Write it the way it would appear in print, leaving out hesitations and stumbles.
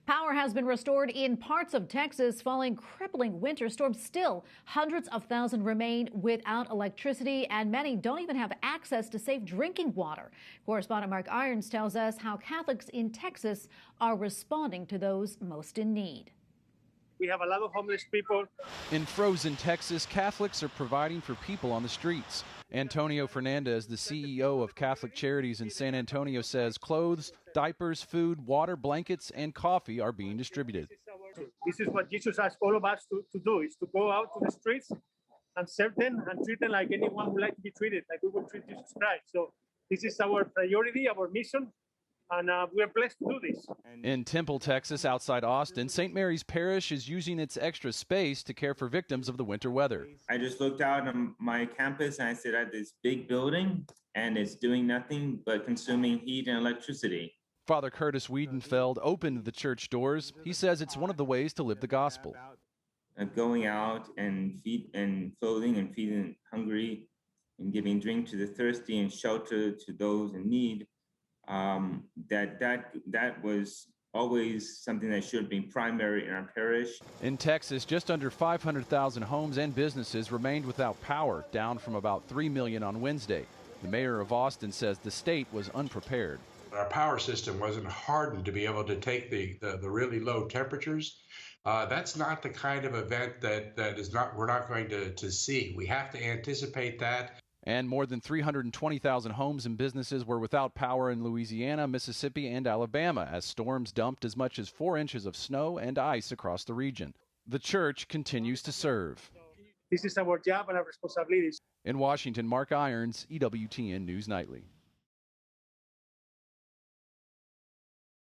Power has been restored in parts of Texas following crippling winter storms. Still, hundreds of thousands remain without electricity, and many don't even have access to safe drinking water. Correspondent Mark Irons tells us how Catholics in Texas are responding to those most in need. We have a lot of homeless people. In frozen Texas, Catholics are providing for people on the streets. Antonio Fernandez, the CEO of Catholic Charities in San Antonio, says clothes, diapers, food, water, blankets, and coffee are being distributed. This is what Jesus asked all of us to do, is to go out to the streets and serve them and treat them like anyone would like to be treated, like we would treat Jesus Christ. So this is our priority, our mission. And we're blessed to do this. In Temple, Texas, outside Austin, St. Mary's Parish is using its extra space to care for victims of the winter weather. I just looked out on my campus and I said, I have this big building and it's doing nothing but consuming heat and electricity. Father Curtis Wiedenfeld opened the church doors. He says it's one of the ways to live the gospel. Going out and clothing and feeding the hungry and giving drink to the thirsty and shelter to those in need. That was always something that should be primary in our parish. In Texas, just under 500,000 homes and businesses remained without power, down from about 3 million on Wednesday. The mayor of Austin says the state was unprepared. Our power system wasn't hardened to be able to take the really low temperatures. That's not the kind of event we're not going to see. We have to anticipate that. And more than 320,000 homes and businesses were without power in Louisiana, Mississippi, and Alabama as storms dumped as much as 4 inches of snow and ice across the region. The church continues to serve. This is our job and our responsibilities. In Washington, Mark Irons, EWTN News Nightly.